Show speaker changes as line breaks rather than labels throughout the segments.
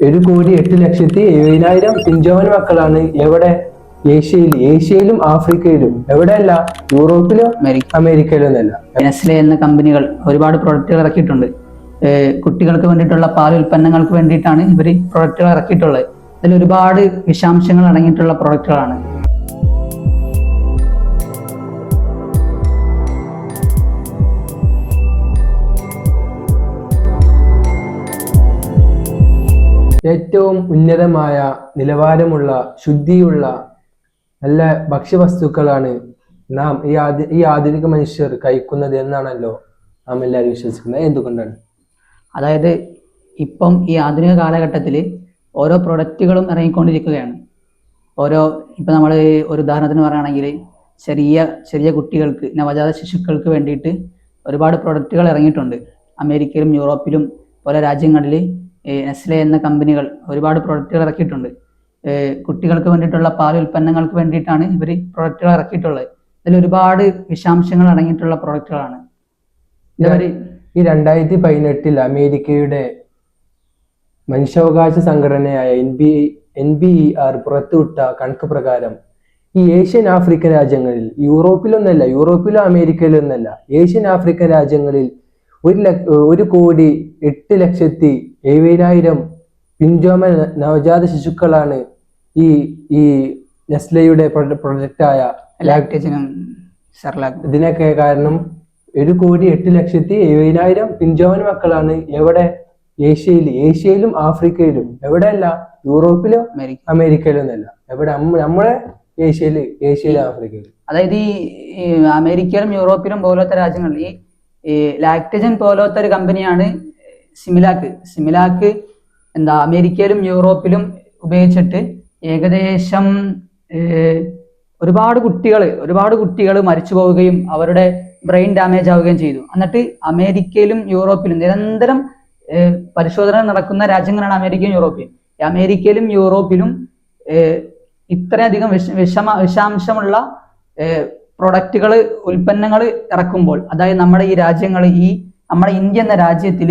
1,08,70,000 പിഞ്ചോമൻ മക്കളാണ് എവിടെ? ഏഷ്യയിലും ആഫ്രിക്കയിലും. എവിടെയല്ല? യൂറോപ്പിലോ അമേരിക്കയിലോ എന്നല്ല.
നെസ്ലെ എന്ന കമ്പനികൾ ഒരുപാട് പ്രൊഡക്റ്റുകൾ ഇറക്കിയിട്ടുണ്ട്. കുട്ടികൾക്ക് വേണ്ടിയിട്ടുള്ള പാൽ ഉൽപ്പന്നങ്ങൾക്ക് വേണ്ടിയിട്ടാണ് ഇവർ പ്രൊഡക്റ്റുകൾ ഇറക്കിയിട്ടുള്ളത്. അതിൽ ഒരുപാട് വിഷാംശങ്ങൾ അടങ്ങിയിട്ടുള്ള പ്രൊഡക്റ്റുകളാണ്.
ഏറ്റവും ഉന്നതമായ നിലവാരമുള്ള ശുദ്ധിയുള്ള നല്ല ഭക്ഷ്യവസ്തുക്കളാണ് നാം ഈ ആധുനിക മനുഷ്യർ കഴിക്കുന്നത് എന്നാണല്ലോ നാം എല്ലാവരും വിശ്വസിക്കുന്നത്. എന്തുകൊണ്ടാണ്?
അതായത് ഇപ്പം ഈ ആധുനിക കാലഘട്ടത്തിൽ ഓരോ പ്രൊഡക്റ്റുകളും ഇറങ്ങിക്കൊണ്ടിരിക്കുകയാണ്. ഇപ്പം നമ്മൾ ഒരു ഉദാഹരണത്തിന് പറയുകയാണെങ്കിൽ ചെറിയ കുട്ടികൾക്ക്, നവജാത ശിശുക്കൾക്ക് വേണ്ടിയിട്ട് ഒരുപാട് പ്രൊഡക്റ്റുകൾ ഇറങ്ങിയിട്ടുണ്ട്. അമേരിക്കയിലും യൂറോപ്പിലും പല രാജ്യങ്ങളിൽ നെസ്ലെ എന്ന കമ്പനികൾ ഒരുപാട് പ്രൊഡക്റ്റുകൾ ഇറക്കിയിട്ടുണ്ട്. കുട്ടികൾക്ക് വേണ്ടിയിട്ടുള്ള പാൽ ഉൽപ്പന്നങ്ങൾക്ക് വേണ്ടിയിട്ടാണ് ഇവർ പ്രൊഡക്റ്റുകൾ ഇറക്കിയിട്ടുള്ളത്. ഇതിൽ ഒരുപാട് വിഷാംശങ്ങൾ അടങ്ങിയിട്ടുള്ള പ്രൊഡക്റ്റുകളാണ്.
ഈ 2018 അമേരിക്കയുടെ മനുഷ്യാവകാശ സംഘടനയായ NBER പുറത്തുവിട്ട കണക്ക് പ്രകാരം ഈ ഏഷ്യൻ ആഫ്രിക്കൻ രാജ്യങ്ങളിൽ, യൂറോപ്പിലോ അമേരിക്കയിലോ ഒന്നല്ല, ഏഷ്യൻ ആഫ്രിക്കൻ രാജ്യങ്ങളിൽ 1,08,70,000 പിഞ്ചോമ നവജാത ശിശുക്കളാണ് ഈ നെസ്ലയുടെ പ്രൊഡക്റ്റായ
ലാക്ടേജനും സെർലാക്.
ഇതിനൊക്കെ കാരണം 1,08,70,000 പിഞ്ചോമൻ മക്കളാണ് എവിടെ? ഏഷ്യയിലും ആഫ്രിക്കയിലും. എവിടെയല്ല? യൂറോപ്പിലോ അമേരിക്കയിലോ എന്നല്ല. എവിടെ? നമ്മളെ ഏഷ്യയിലും ആഫ്രിക്കയിലും.
അതായത് ഈ അമേരിക്കയിലും യൂറോപ്പിലും പോലത്തെ രാജ്യങ്ങളിൽ ഈ ലാക്ടജൻ പോലത്തെ ഒരു കമ്പനിയാണ് സിമിലാക്ക് അമേരിക്കയിലും യൂറോപ്പിലും ഉപയോഗിച്ചിട്ട് ഏകദേശം ഒരുപാട് കുട്ടികൾ മരിച്ചു പോവുകയും അവരുടെ ബ്രെയിൻ ഡാമേജ് ആവുകയും ചെയ്തു. എന്നിട്ട് അമേരിക്കയിലും യൂറോപ്പിലും നിരന്തരം പരിശോധന നടക്കുന്ന രാജ്യങ്ങളാണ് അമേരിക്കയും യൂറോപ്പിലും. അമേരിക്കയിലും യൂറോപ്പിലും ഇത്രയധികം വിഷാംശമുള്ള പ്രൊഡക്റ്റുകൾ, ഉൽപ്പന്നങ്ങൾ ഇറക്കുമ്പോൾ, അതായത് നമ്മുടെ ഈ രാജ്യങ്ങൾ, നമ്മുടെ ഇന്ത്യ എന്ന രാജ്യത്തിൽ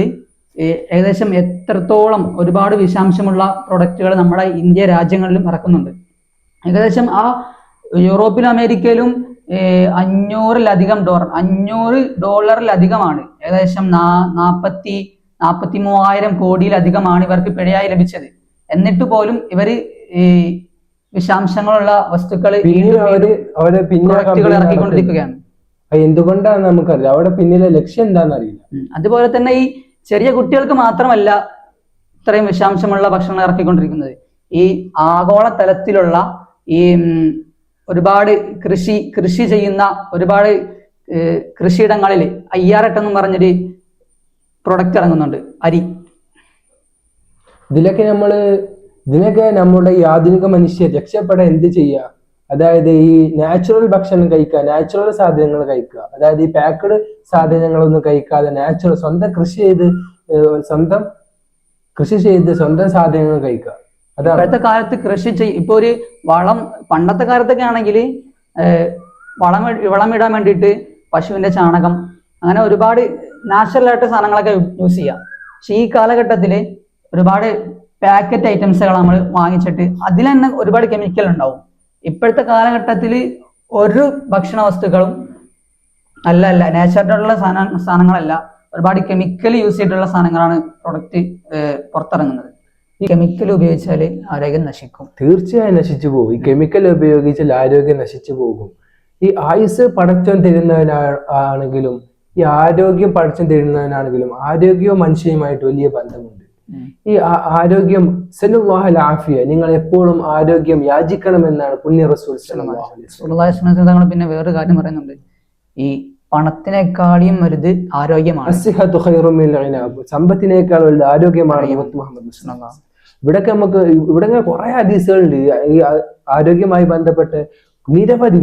ഏകദേശം എത്രത്തോളം ഒരുപാട് വിഷാംശമുള്ള പ്രൊഡക്റ്റുകൾ നമ്മുടെ ഇന്ത്യ രാജ്യങ്ങളിലും ഇറക്കുന്നുണ്ട്. ഏകദേശം ആ യൂറോപ്പിലും അമേരിക്കയിലും $500 ഏകദേശം 43,000 കോടിയിലധികമാണ് ഇവർക്ക് പിഴയായി ലഭിച്ചത്. എന്നിട്ട് പോലും ഇവര് വിഷാംശങ്ങളുള്ള വസ്തുക്കൾ ഇറക്കിക്കൊണ്ടിരിക്കുകയാണ്.
എന്തുകൊണ്ടാണ് നമുക്കറിയാം. അവിടെ പിന്നിലെ ലക്ഷ്യം എന്താണെന്ന് അറിയില്ല.
അതുപോലെ തന്നെ ഈ ചെറിയ കുട്ടികൾക്ക് മാത്രമല്ല ഇത്രയും വിഷാംശമുള്ള ഭക്ഷണം ഇറക്കിക്കൊണ്ടിരിക്കുന്നത്. ഈ ആഗോള തലത്തിലുള്ള ഈ ഒരുപാട് കൃഷി ചെയ്യുന്ന ഒരുപാട് കൃഷിയിടങ്ങളിൽ 5-8 എന്നും പറഞ്ഞൊരു പ്രൊഡക്റ്റ് ഇറങ്ങുന്നുണ്ട്, അരി.
ഇതിനൊക്കെ നമ്മുടെ ഈ ആധുനിക മനുഷ്യർ രക്ഷപ്പെടാൻ എന്ത് ചെയ്യുക? അതായത് ഈ നാച്ചുറൽ ഭക്ഷണം കഴിക്കുക, നാച്ചുറൽ സാധനങ്ങൾ കഴിക്കുക. അതായത് ഈ പാക്കഡ് സാധനങ്ങളൊന്നും കഴിക്കാതെ നാച്ചുറൽ സ്വന്തം കൃഷി ചെയ്ത് സ്വന്തം സാധനങ്ങൾ കഴിക്കുക.
ഇപ്പോഴത്തെ കാലത്ത് ഇപ്പൊ ഒരു പണ്ടത്തെ കാലത്തൊക്കെ ആണെങ്കിൽ വളമിടാൻ വേണ്ടിയിട്ട് പശുവിന്റെ ചാണകം, അങ്ങനെ ഒരുപാട് നാച്ചുറൽ ആയിട്ട് സാധനങ്ങളൊക്കെ യൂസ് ചെയ്യാം. പക്ഷെ ഈ കാലഘട്ടത്തില് ഒരുപാട് പാക്കറ്റ് ഐറ്റംസുകൾ നമ്മൾ വാങ്ങിച്ചിട്ട് അതിൽ തന്നെ ഒരുപാട് കെമിക്കൽ ഉണ്ടാവും. ഇപ്പോഴത്തെ കാലഘട്ടത്തിൽ ഒരു ഭക്ഷണ വസ്തുക്കളും അല്ല നാച്ചുറലുള്ള സാധനങ്ങളല്ല, ഒരുപാട് കെമിക്കൽ യൂസ് ചെയ്തിട്ടുള്ള സാധനങ്ങളാണ് പ്രൊഡക്റ്റ് പുറത്തിറങ്ങുന്നത്. ഈ കെമിക്കൽ ഉപയോഗിച്ചാൽ ആരോഗ്യം നശിക്കും,
തീർച്ചയായും നശിച്ചു പോകും. ഈ കെമിക്കൽ ഉപയോഗിച്ചാൽ ആരോഗ്യം നശിച്ചു പോകും. ഈ ആയുസ് പടച്ചോൻ തരുന്നവനാണെങ്കിലും ഈ ആരോഗ്യം പടച്ചോൻ തരുന്നവനാണെങ്കിലും ആരോഗ്യവും മനുഷ്യനുമായിട്ട് വലിയ ബന്ധമുണ്ട്. ഈ ആരോഗ്യം സല്ലല്ലാഹു ആഫിയ, നിങ്ങൾ എപ്പോഴും ആരോഗ്യം യാചിക്കണമെന്നാണ് പുണ്യ റസൂൽ സല്ലല്ലാഹു അലൈഹി
വസല്ലം. പിന്നെ വേറൊരു കാര്യം പറയുന്നുണ്ട്, ഈ പണത്തിനേക്കാളും വലുത് ആരോഗ്യമാണ്.
അസ്സിഹതു ഖൈറു മിനൽ ഇനാബ്, സമ്പത്തിനേക്കാൾ വലുത് ആരോഗ്യമാണ്. മുഹമ്മദ് മുസ്തഫ. ഇവിടെ കുറെ ഹദീസുകളുണ്ട് ഈ ആരോഗ്യമായി ബന്ധപ്പെട്ട്, നിരവധി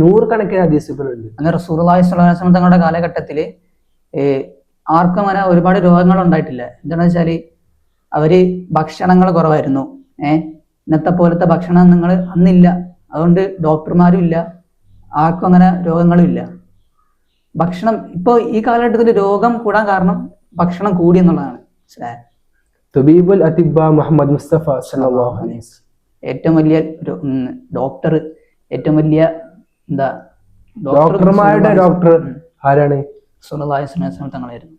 നൂറുകണക്കിന് ഹദീസുകളുണ്ട്.
അങ്ങനെ റസൂലുള്ളാഹി സ്വല്ലല്ലാഹു അലൈഹി വസല്ലം തങ്ങളുടെ കാലഘട്ടത്തില് ആർക്കും അങ്ങനെ ഒരുപാട് രോഗങ്ങൾ ഉണ്ടായിട്ടില്ല. എന്താണെന്ന് വെച്ചാല് അവര് ഭക്ഷണങ്ങൾ കുറവായിരുന്നു. ഇന്നത്തെ പോലത്തെ ഭക്ഷണം അന്നില്ല. അതുകൊണ്ട് ഡോക്ടർമാരും ഇല്ല, ആർക്കും അങ്ങനെ രോഗങ്ങളും ഇല്ല. ഭക്ഷണം ഇപ്പൊ ഈ കാലഘട്ടത്തിൽ രോഗം കൂടാൻ കാരണം ഭക്ഷണം കൂടി എന്നുള്ളതാണ്.
തുബീബുൽ അതിബ്ബ മുഹമ്മദ് മുസ്തഫ സല്ലല്ലാഹു അലൈഹി വസല്ലം.
ഏറ്റവും വലിയ ഒരു ഡോക്ടർ, ഏറ്റവും വലിയ എന്താ
ഡോക്ടർമാരുടെ ഡോക്ടർ ആരാണ്?
സല്ലല്ലാഹു അലൈഹി വസല്ലം തങ്ങളായിരുന്നു.